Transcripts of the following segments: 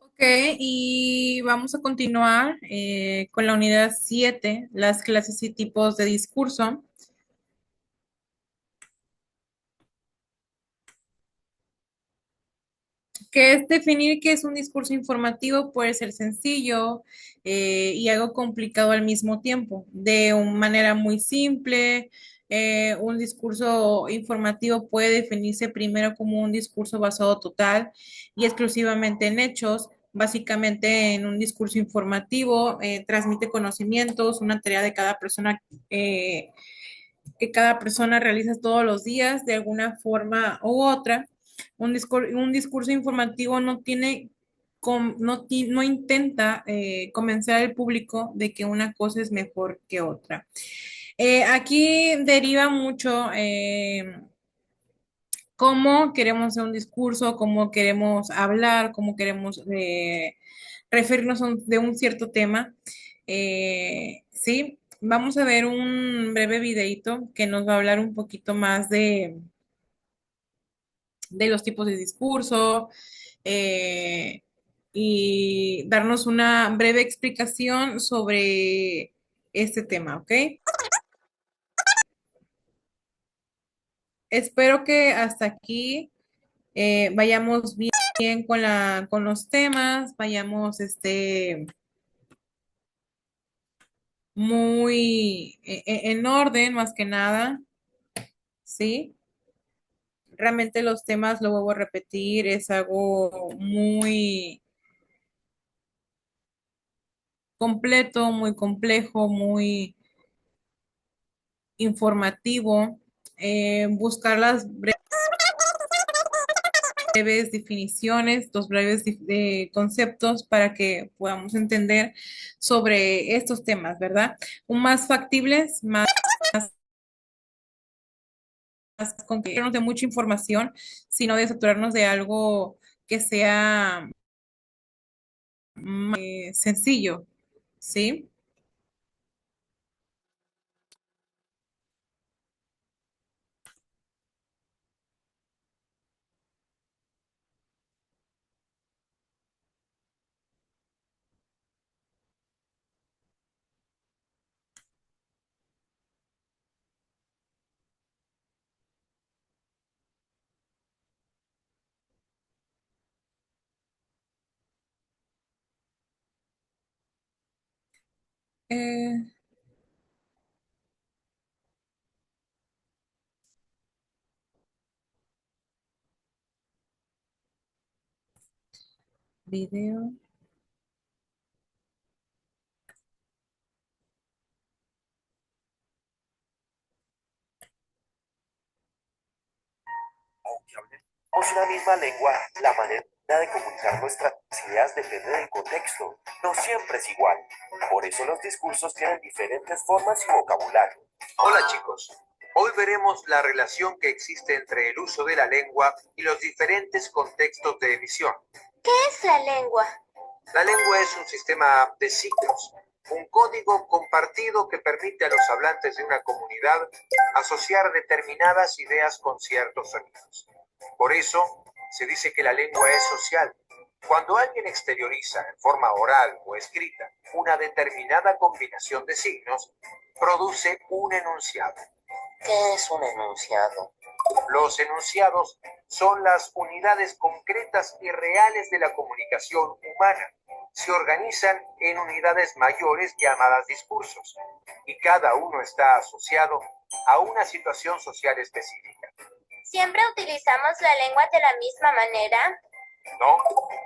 Ok, y vamos a continuar con la unidad 7, las clases y tipos de discurso. Que es definir qué es un discurso informativo, puede ser sencillo y algo complicado al mismo tiempo. De una manera muy simple, un discurso informativo puede definirse primero como un discurso basado total y exclusivamente en hechos. Básicamente, en un discurso informativo transmite conocimientos, una tarea de cada persona que cada persona realiza todos los días de alguna forma u otra. Un discurso informativo no tiene, no intenta convencer al público de que una cosa es mejor que otra. Aquí deriva mucho cómo queremos hacer un discurso, cómo queremos hablar, cómo queremos referirnos de un cierto tema. Sí, vamos a ver un breve videito que nos va a hablar un poquito más de los tipos de discurso eh, y darnos una breve explicación sobre este tema, ¿ok? Espero que hasta aquí vayamos bien con con los temas, vayamos muy en orden más que nada, ¿sí? Realmente los temas, lo vuelvo a repetir, es algo muy completo, muy complejo, muy informativo. Buscar las breves definiciones, los breves conceptos para que podamos entender sobre estos temas, ¿verdad? Un más factibles, más con que no de mucha información, sino de saturarnos de algo que sea sencillo, ¿sí? Eh, video. Aunque hablemos una misma lengua, la manera de comunicar nuestras ideas depende del contexto. No siempre es igual. Por eso los discursos tienen diferentes formas y vocabulario. Hola chicos, hoy veremos la relación que existe entre el uso de la lengua y los diferentes contextos de emisión. ¿Qué es la lengua? La lengua es un sistema de signos, un código compartido que permite a los hablantes de una comunidad asociar determinadas ideas con ciertos sonidos. Por eso, se dice que la lengua es social. Cuando alguien exterioriza en forma oral o escrita una determinada combinación de signos, produce un enunciado. ¿Qué es un enunciado? Los enunciados son las unidades concretas y reales de la comunicación humana. Se organizan en unidades mayores llamadas discursos, y cada uno está asociado a una situación social específica. ¿Siempre utilizamos la lengua de la misma manera? No,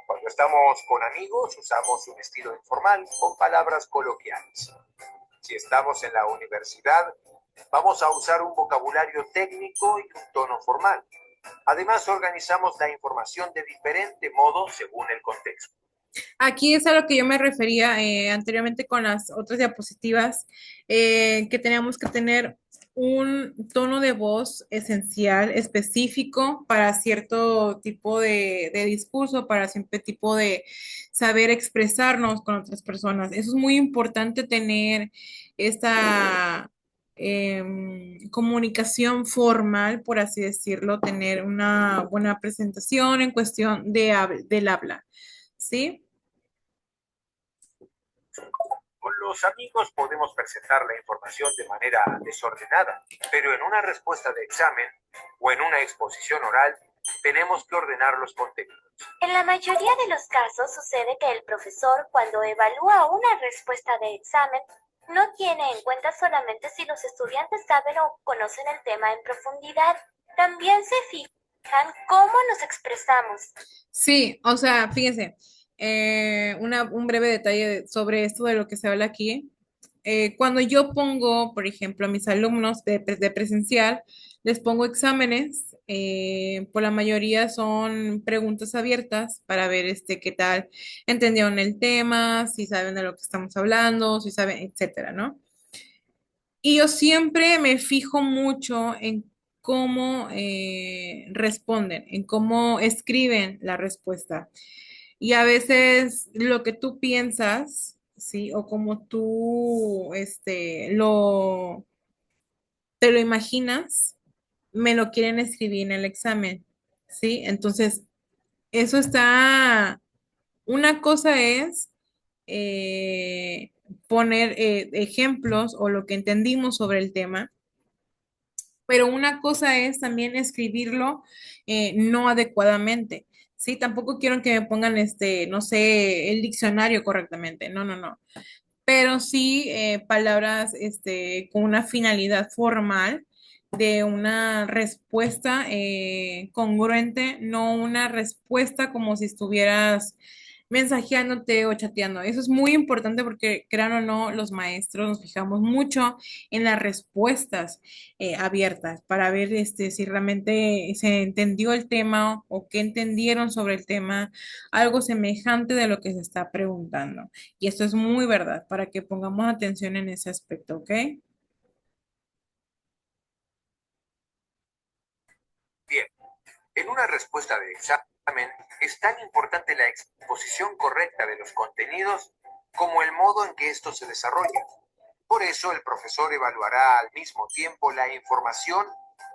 cuando estamos con amigos usamos un estilo informal con palabras coloquiales. Si estamos en la universidad, vamos a usar un vocabulario técnico y un tono formal. Además, organizamos la información de diferente modo según el contexto. Aquí es a lo que yo me refería anteriormente con las otras diapositivas, que teníamos que tener un tono de voz esencial, específico para cierto tipo de discurso, para cierto tipo de saber expresarnos con otras personas. Eso es muy importante tener esta comunicación formal, por así decirlo, tener una buena presentación en cuestión del habla, ¿sí? Con los amigos podemos presentar la información de manera desordenada, pero en una respuesta de examen o en una exposición oral tenemos que ordenar los contenidos. En la mayoría de los casos sucede que el profesor, cuando evalúa una respuesta de examen, no tiene en cuenta solamente si los estudiantes saben o conocen el tema en profundidad, también se fijan cómo nos expresamos. Sí, o sea, fíjense, un breve detalle sobre esto de lo que se habla aquí. Cuando yo pongo, por ejemplo, a mis alumnos de presencial, les pongo exámenes, por la mayoría son preguntas abiertas para ver qué tal entendieron el tema, si saben de lo que estamos hablando, si saben, etcétera, ¿no? Y yo siempre me fijo mucho en cómo responden, en cómo escriben la respuesta. Y a veces lo que tú piensas, ¿sí? O como tú te lo imaginas, me lo quieren escribir en el examen, ¿sí? Entonces, eso está, una cosa es poner ejemplos o lo que entendimos sobre el tema, pero una cosa es también escribirlo no adecuadamente. Sí, tampoco quiero que me pongan no sé, el diccionario correctamente. No, no, no. Pero sí palabras con una finalidad formal de una respuesta congruente, no una respuesta como si estuvieras mensajeándote o chateando. Eso es muy importante porque, crean o no, los maestros nos fijamos mucho en las respuestas abiertas para ver si realmente se entendió el tema o qué entendieron sobre el tema, algo semejante de lo que se está preguntando. Y esto es muy verdad, para que pongamos atención en ese aspecto, ¿ok? Bien, en una respuesta de examen es tan importante la exposición correcta de los contenidos como el modo en que estos se desarrollan. Por eso el profesor evaluará al mismo tiempo la información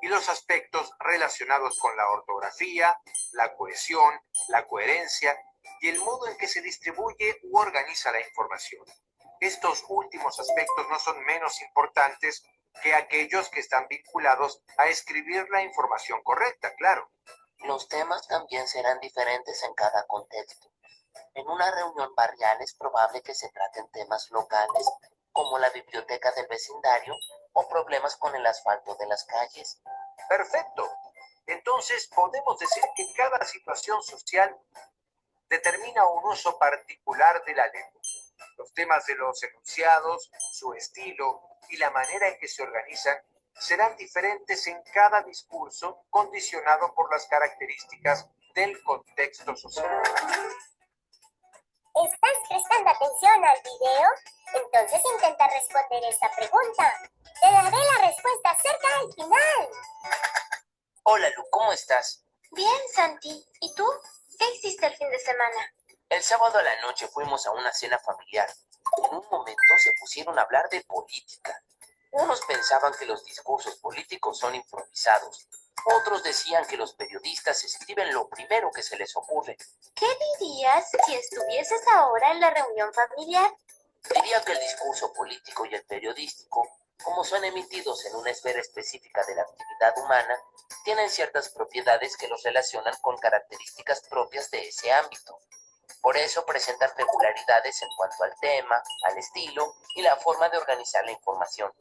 y los aspectos relacionados con la ortografía, la cohesión, la coherencia y el modo en que se distribuye u organiza la información. Estos últimos aspectos no son menos importantes que aquellos que están vinculados a escribir la información correcta, claro. Los temas también serán diferentes en cada contexto. En una reunión barrial es probable que se traten temas locales, como la biblioteca del vecindario o problemas con el asfalto de las calles. Perfecto. Entonces podemos decir que cada situación social determina un uso particular de la lengua. Los temas de los enunciados, su estilo y la manera en que se organizan serán diferentes en cada discurso, condicionado por las características del contexto social. ¿Estás prestando atención al video? Entonces intenta responder esta pregunta. Te daré la respuesta cerca al final. Hola Lu, ¿cómo estás? Bien, Santi. ¿Y tú? ¿Qué hiciste el fin de semana? El sábado a la noche fuimos a una cena familiar. En un momento se pusieron a hablar de política. Unos pensaban que los discursos políticos son improvisados. Otros decían que los periodistas escriben lo primero que se les ocurre. ¿Qué dirías si estuvieses ahora en la reunión familiar? Diría que el discurso político y el periodístico, como son emitidos en una esfera específica de la actividad humana, tienen ciertas propiedades que los relacionan con características propias de ese ámbito. Por eso presentan peculiaridades en cuanto al tema, al estilo y la forma de organizar la información.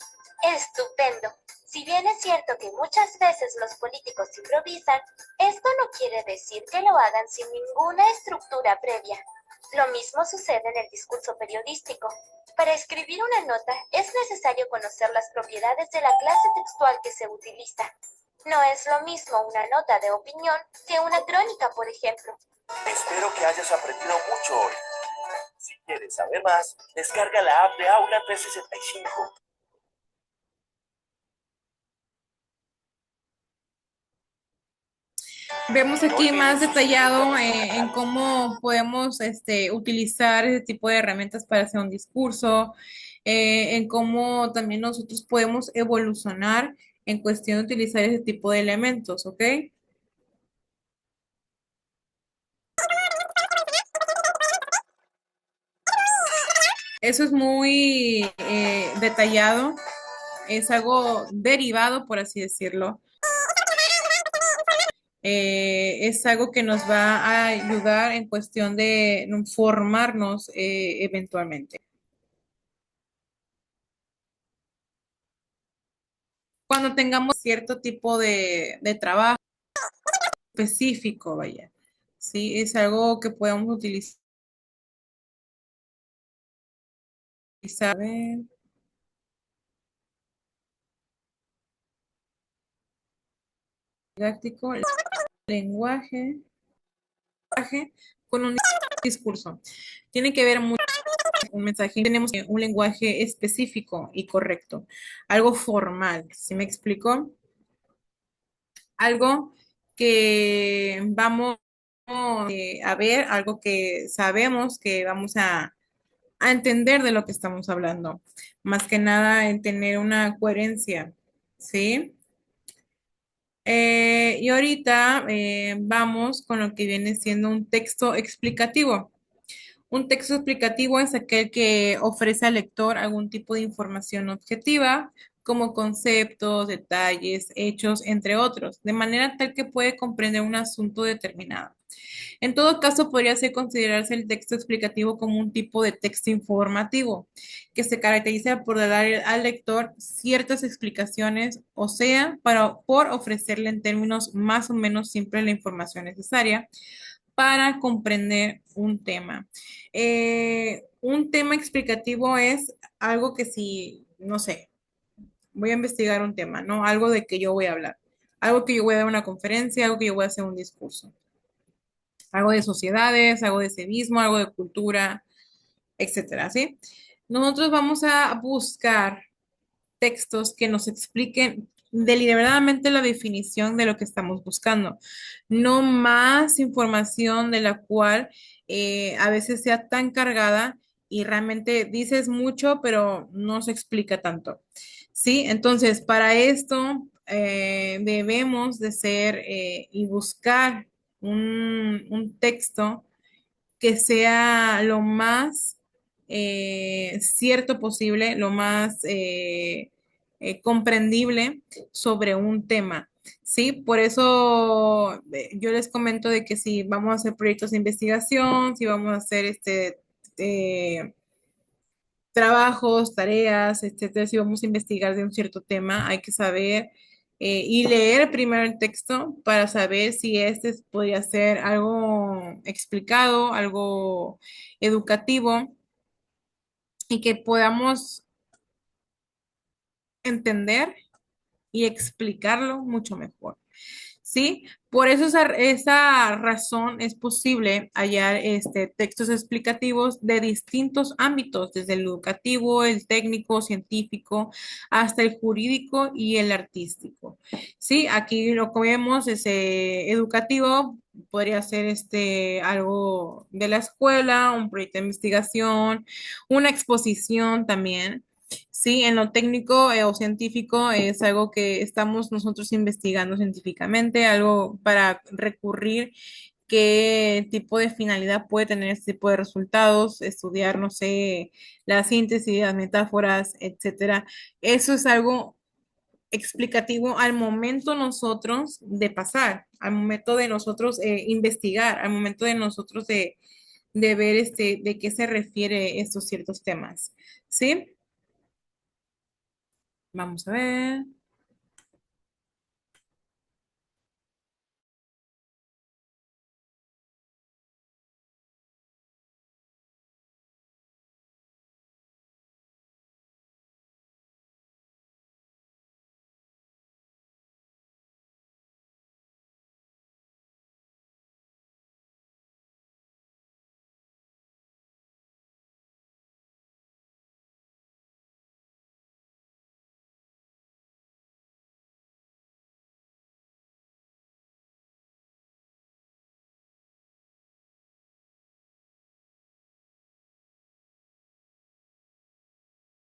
Estupendo. Si bien es cierto que muchas veces los políticos improvisan, esto no quiere decir que lo hagan sin ninguna estructura previa. Lo mismo sucede en el discurso periodístico. Para escribir una nota es necesario conocer las propiedades de la clase textual que se utiliza. No es lo mismo una nota de opinión que una crónica, por ejemplo. Espero que hayas aprendido mucho hoy. Si quieres saber más, descarga la app de Aula 365. Vemos aquí más detallado en cómo podemos utilizar ese tipo de herramientas para hacer un discurso, en cómo también nosotros podemos evolucionar en cuestión de utilizar ese tipo de elementos, ¿ok? Eso es muy detallado, es algo derivado, por así decirlo. Es algo que nos va a ayudar en cuestión de formarnos eventualmente. Cuando tengamos cierto tipo de trabajo específico, vaya, sí, es algo que podemos utilizar. A ver, didáctico, lenguaje, con un discurso. Tiene que ver mucho un mensaje. Tenemos un lenguaje específico y correcto, algo formal. ¿Sí me explico? Algo que vamos a ver, algo que sabemos que vamos a entender de lo que estamos hablando. Más que nada en tener una coherencia, ¿sí? Y ahorita vamos con lo que viene siendo un texto explicativo. Un texto explicativo es aquel que ofrece al lector algún tipo de información objetiva, como conceptos, detalles, hechos, entre otros, de manera tal que puede comprender un asunto determinado. En todo caso, podría ser considerarse el texto explicativo como un tipo de texto informativo, que se caracteriza por dar al lector ciertas explicaciones, o sea, por ofrecerle en términos más o menos simples la información necesaria para comprender un tema. Un tema explicativo es algo que si, no sé, voy a investigar un tema, ¿no? Algo de que yo voy a hablar, algo que yo voy a dar una conferencia, algo que yo voy a hacer un discurso, algo de sociedades, algo de civismo, algo de cultura, etcétera, ¿sí? Nosotros vamos a buscar textos que nos expliquen deliberadamente la definición de lo que estamos buscando, no más información de la cual a veces sea tan cargada y realmente dices mucho, pero no se explica tanto. ¿Sí? Entonces, para esto debemos de ser y buscar un texto que sea lo más cierto posible, lo más comprendible sobre un tema. Sí, por eso yo les comento de que si vamos a hacer proyectos de investigación, si vamos a hacer eh, trabajos, tareas, etcétera, si vamos a investigar de un cierto tema, hay que saber y leer primero el texto para saber si podría ser algo explicado, algo educativo y que podamos entender y explicarlo mucho mejor. ¿Sí? Por eso esa razón es posible hallar textos explicativos de distintos ámbitos, desde el educativo, el técnico, científico, hasta el jurídico y el artístico. ¿Sí? Aquí lo que vemos es educativo, podría ser algo de la escuela, un proyecto de investigación, una exposición también. Sí, en lo técnico o científico es algo que estamos nosotros investigando científicamente, algo para recurrir, qué tipo de finalidad puede tener este tipo de resultados, estudiar, no sé, la síntesis, las metáforas, etcétera. Eso es algo explicativo al momento nosotros de pasar, al momento de nosotros investigar, al momento de nosotros de ver de qué se refiere estos ciertos temas. ¿Sí? Vamos a ver.